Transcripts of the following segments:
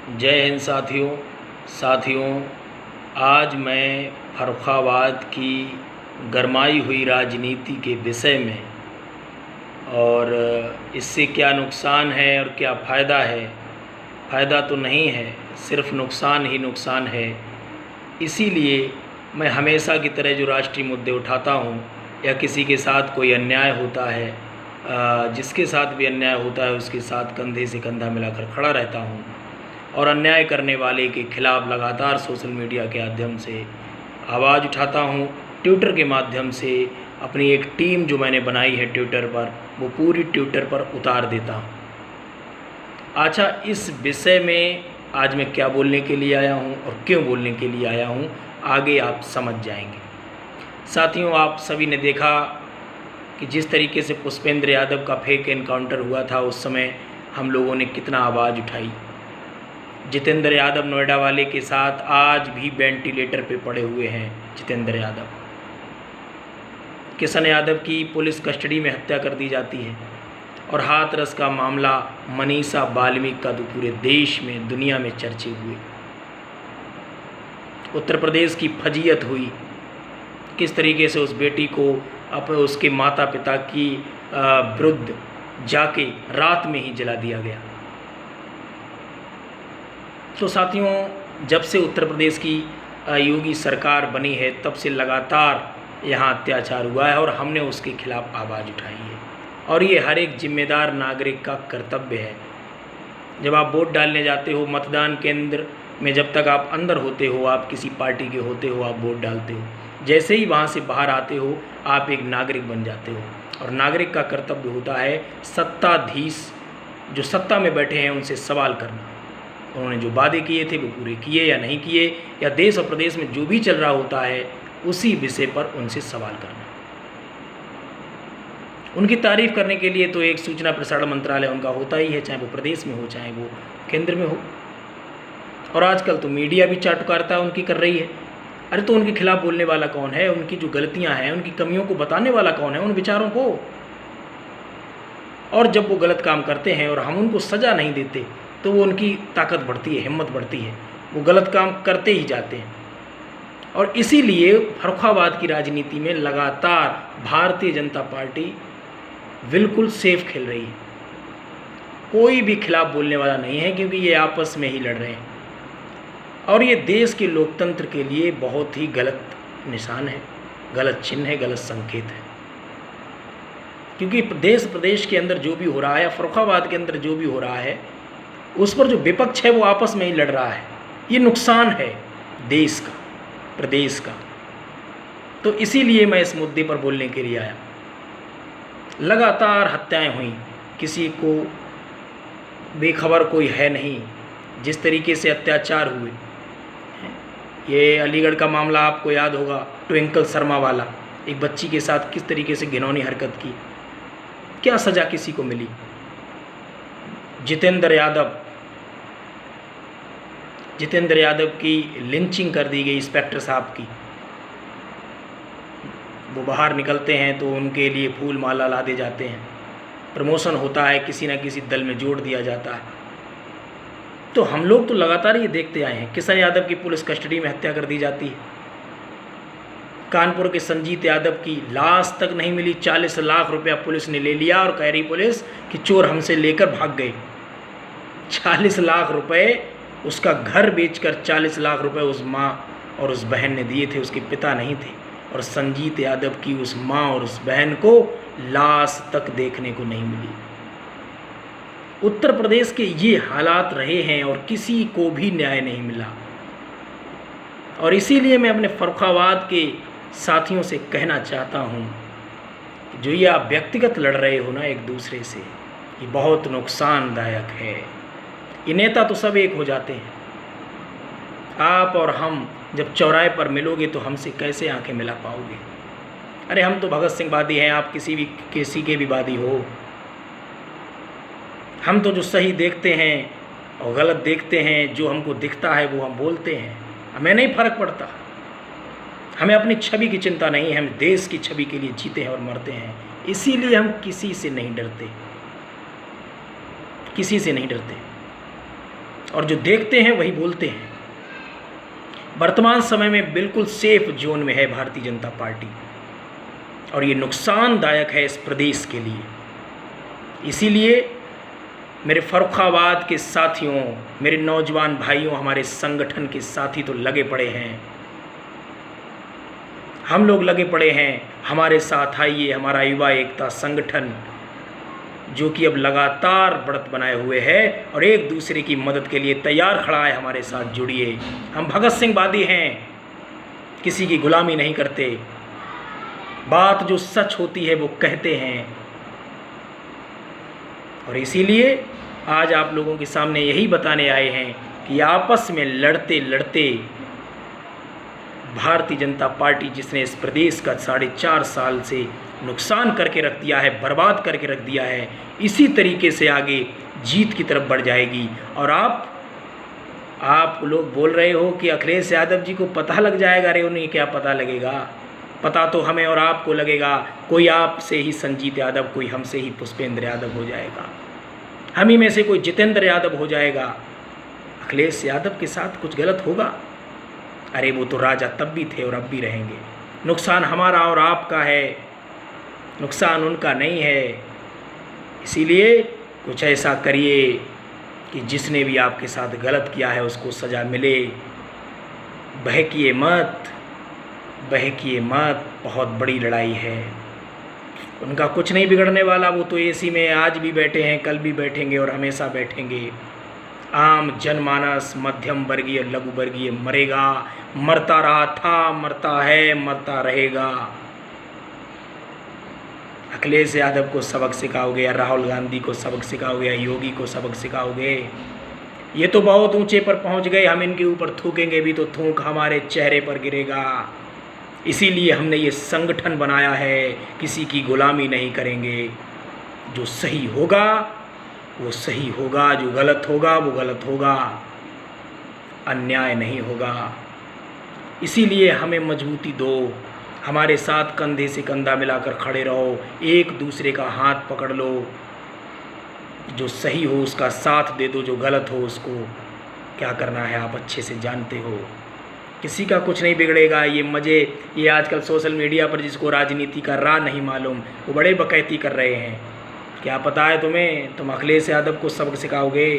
जय हिंद साथियों। आज मैं फर्रुखाबाद की गरमाई हुई राजनीति के विषय में और इससे क्या नुकसान है और क्या फ़ायदा है। फ़ायदा तो नहीं है, सिर्फ नुकसान ही नुकसान है। इसीलिए मैं हमेशा की तरह जो राष्ट्रीय मुद्दे उठाता हूँ या किसी के साथ कोई अन्याय होता है, जिसके साथ भी अन्याय होता है उसके साथ कंधे से कंधा मिलाकर खड़ा रहता हूँ और अन्याय करने वाले के खिलाफ़ लगातार सोशल मीडिया के माध्यम से आवाज़ उठाता हूँ। ट्विटर के माध्यम से अपनी एक टीम जो मैंने बनाई है ट्विटर पर, वो पूरी ट्विटर पर उतार देता हूँ। अच्छा, इस विषय में आज मैं क्या बोलने के लिए आया हूँ और क्यों बोलने के लिए आया हूँ, आगे आप समझ जाएंगे। साथियों, आप सभी ने देखा कि जिस तरीके से पुष्पेंद्र यादव का फेक एनकाउंटर हुआ था, उस समय हम लोगों ने कितना आवाज़ उठाई। जितेंद्र यादव नोएडा वाले के साथ आज भी वेंटिलेटर पे पड़े हुए हैं। जितेंद्र यादव, किशन यादव की पुलिस कस्टडी में हत्या कर दी जाती है और हाथरस का मामला मनीषा बाल्मीकि का तो पूरे देश में, दुनिया में चर्चे हुए। उत्तर प्रदेश की फजीयत हुई, किस तरीके से उस बेटी को उसके माता पिता की विरुद्ध जाके रात में ही जला दिया गया। तो साथियों, जब से उत्तर प्रदेश की योगी सरकार बनी है तब से लगातार यहाँ अत्याचार हुआ है और हमने उसके खिलाफ़ आवाज़ उठाई है और ये हर एक जिम्मेदार नागरिक का कर्तव्य है। जब आप वोट डालने जाते हो मतदान केंद्र में, जब तक आप अंदर होते हो, आप किसी पार्टी के होते हो, आप वोट डालते हो, जैसे ही वहाँ से बाहर आते हो आप एक नागरिक बन जाते हो और नागरिक का कर्तव्य होता है सत्ताधीश जो सत्ता में बैठे हैं उनसे सवाल करना। उन्होंने जो वादे किए थे वो पूरे किए या नहीं किए, या देश और प्रदेश में जो भी चल रहा होता है उसी विषय पर उनसे सवाल करना। उनकी तारीफ करने के लिए तो एक सूचना प्रसारण मंत्रालय उनका होता ही है, चाहे वो प्रदेश में हो चाहे वो केंद्र में हो। और आजकल तो मीडिया भी चाटुकारिता उनकी कर रही है। अरे तो उनके खिलाफ बोलने वाला कौन है? उनकी जो गलतियां हैं, उनकी कमियों को बताने वाला कौन है? उन विचारों को। और जब वो गलत काम करते हैं और हम उनको सज़ा नहीं देते तो वो उनकी ताकत बढ़ती है, हिम्मत बढ़ती है, वो गलत काम करते ही जाते हैं। और इसीलिए फर्रुखाबाद की राजनीति में लगातार भारतीय जनता पार्टी बिल्कुल सेफ खेल रही है। कोई भी खिलाफ बोलने वाला नहीं है, क्योंकि ये आपस में ही लड़ रहे हैं और ये देश के लोकतंत्र के लिए बहुत ही गलत निशान है, गलत चिन्ह है, गलत संकेत है। क्योंकि देश प्रदेश के अंदर जो भी हो रहा है, फर्रुखाबाद के अंदर जो भी हो रहा है, उस पर जो विपक्ष है वो आपस में ही लड़ रहा है। ये नुकसान है देश का, प्रदेश का। तो इसीलिए मैं इस मुद्दे पर बोलने के लिए आया। लगातार हत्याएं हुई, किसी को बेखबर कोई है नहीं। जिस तरीके से अत्याचार हुए, ये अलीगढ़ का मामला आपको याद होगा, ट्विंकल शर्मा वाला, एक बच्ची के साथ किस तरीके से घिनौनी हरकत की, क्या सज़ा किसी को मिली। जितेंद्र यादव की लिंचिंग कर दी गई इंस्पेक्टर साहब की। वो बाहर निकलते हैं तो उनके लिए फूल माला लादे जाते हैं, प्रमोशन होता है, किसी न किसी दल में जोड़ दिया जाता है। तो हम लोग तो लगातार ये देखते आए हैं। किशन यादव की पुलिस कस्टडी में हत्या कर दी जाती है। कानपुर के संजीत यादव की लाश तक नहीं मिली, 40 लाख रुपया पुलिस ने ले लिया और कह रही पुलिस कि चोर हमसे लेकर भाग गए। 40 लाख रुपए, उसका घर बेचकर 40 लाख रुपए उस माँ और उस बहन ने दिए थे, उसके पिता नहीं थे। और संजीत यादव की उस माँ और उस बहन को लाश तक देखने को नहीं मिली। उत्तर प्रदेश के ये हालात रहे हैं और किसी को भी न्याय नहीं मिला। और इसीलिए मैं अपने फर्रुखाबाद के साथियों से कहना चाहता हूँ कि जो ये आप व्यक्तिगत लड़ रहे हो ना एक दूसरे से, ये बहुत नुकसानदायक है। ये नेता तो सब एक हो जाते हैं। आप और हम जब चौराहे पर मिलोगे तो हमसे कैसे आंखें मिला पाओगे? अरे हम तो भगत सिंह वादी हैं, आप किसी के भी वादी हो। हम तो जो सही देखते हैं और गलत देखते हैं, जो हमको दिखता है वो हम बोलते हैं, हमें नहीं फ़र्क पड़ता। हमें अपनी छवि की चिंता नहीं है, हम देश की छवि के लिए जीते हैं और मरते हैं। इसीलिए हम किसी से नहीं डरते, किसी से नहीं डरते। और जो देखते हैं वही बोलते हैं। वर्तमान समय में बिल्कुल सेफ जोन में है भारतीय जनता पार्टी, और ये नुकसानदायक है इस प्रदेश के लिए। इसीलिए मेरे फर्रुखाबाद के साथियों, मेरे नौजवान भाइयों, हमारे संगठन के साथी तो लगे पड़े हैं, हम लोग लगे पड़े हैं। हमारे साथ आइए, हमारा युवा एकता संगठन जो कि अब लगातार बढ़त बनाए हुए है और एक दूसरे की मदद के लिए तैयार खड़ा है, हमारे साथ जुड़िए। हम भगत सिंह वादी हैं, किसी की गुलामी नहीं करते, बात जो सच होती है वो कहते हैं। और इसीलिए आज आप लोगों के सामने यही बताने आए हैं कि आपस में लड़ते लड़ते भारतीय जनता पार्टी, जिसने इस प्रदेश का 4.5 साल से नुकसान करके रख दिया है, बर्बाद करके रख दिया है, इसी तरीके से आगे जीत की तरफ बढ़ जाएगी। और आप लोग बोल रहे हो कि अखिलेश यादव जी को पता लग जाएगा। अरे उन्हें क्या पता लगेगा, पता तो हमें और आपको लगेगा। कोई आपसे ही संजीत यादव, कोई हमसे ही पुष्पेंद्र यादव हो जाएगा, हम ही में से कोई जितेंद्र यादव हो जाएगा। अखिलेश यादव के साथ कुछ गलत होगा? अरे वो तो राजा तब भी थे और अब भी रहेंगे। नुकसान हमारा और आपका है, नुकसान उनका नहीं है। इसीलिए कुछ ऐसा करिए कि जिसने भी आपके साथ गलत किया है उसको सज़ा मिले। बहकिए मत, बहकिए मत, बहुत बड़ी लड़ाई है। उनका कुछ नहीं बिगड़ने वाला, वो तो एसी में आज भी बैठे हैं, कल भी बैठेंगे और हमेशा बैठेंगे। आम जनमानस, मध्यम वर्गीय, लघु वर्गीय मरेगा, मरता रहा था, मरता है, मरता रहेगा। अखिलेश यादव को सबक सिखाओगे या राहुल गांधी को सबक सिखाओगे या योगी को सबक सिखाओगे? ये तो बहुत ऊंचे पर पहुंच गए, हम इनके ऊपर थूकेंगे भी तो थूक हमारे चेहरे पर गिरेगा। इसीलिए हमने ये संगठन बनाया है, किसी की गुलामी नहीं करेंगे। जो सही होगा वो सही होगा, जो गलत होगा वो गलत होगा, अन्याय नहीं होगा। इसीलिए हमें मजबूती दो, हमारे साथ कंधे से कंधा मिलाकर खड़े रहो, एक दूसरे का हाथ पकड़ लो। जो सही हो उसका साथ दे दो, जो गलत हो उसको क्या करना है आप अच्छे से जानते हो। किसी का कुछ नहीं बिगड़ेगा। ये मज़े, ये आजकल सोशल मीडिया पर जिसको राजनीति का राह नहीं मालूम, वो बड़े बकैती कर रहे हैं। क्या पता है तुम्हें? तुम अखिलेश यादव को सबक सिखाओगे,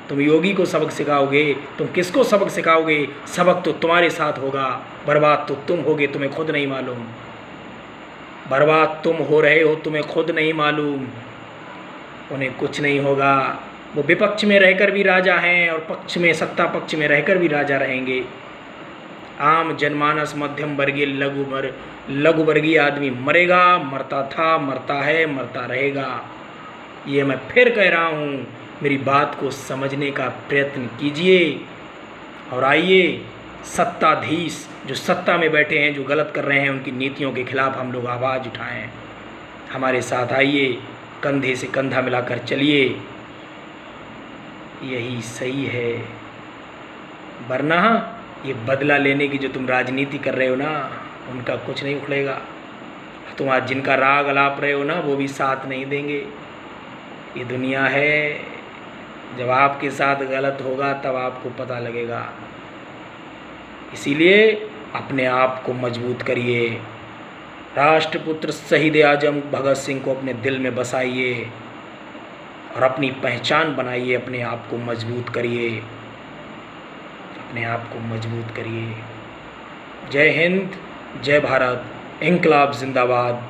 तुम योगी को सबक सिखाओगे, तुम किसको सबक सिखाओगे? सबक तो तुम्हारे साथ होगा, बर्बाद तो तुम होगे, तुम्हें खुद नहीं मालूम। बर्बाद तुम हो रहे हो, तुम्हें खुद नहीं मालूम। उन्हें कुछ नहीं होगा, वो विपक्ष में रहकर भी राजा हैं और पक्ष में, सत्ता पक्ष में रहकर भी राजा रहेंगे। आम जनमानस, मध्यम वर्गीय, लघु वर्गीय आदमी मरेगा, मरता था, मरता है, मरता रहेगा। ये मैं फिर कह रहा हूँ, मेरी बात को समझने का प्रयत्न कीजिए और आइए सत्ताधीश जो सत्ता में बैठे हैं, जो गलत कर रहे हैं, उनकी नीतियों के खिलाफ हम लोग आवाज़ उठाएं। हमारे साथ आइए, कंधे से कंधा मिलाकर चलिए, यही सही है। वरना ये बदला लेने की जो तुम राजनीति कर रहे हो ना, उनका कुछ नहीं उखड़ेगा। तुम आज जिनका राग अलाप रहे हो ना, वो भी साथ नहीं देंगे। ये दुनिया है, जब आपके साथ गलत होगा तब आपको पता लगेगा। इसीलिए अपने आप को मजबूत करिए। राष्ट्रपुत्र शहीद आजम भगत सिंह को अपने दिल में बसाइए और अपनी पहचान बनाइए। अपने आप को मजबूत करिए, अपने आप को मजबूत करिए। जय हिंद, जय भारत, इंकलाब जिंदाबाद।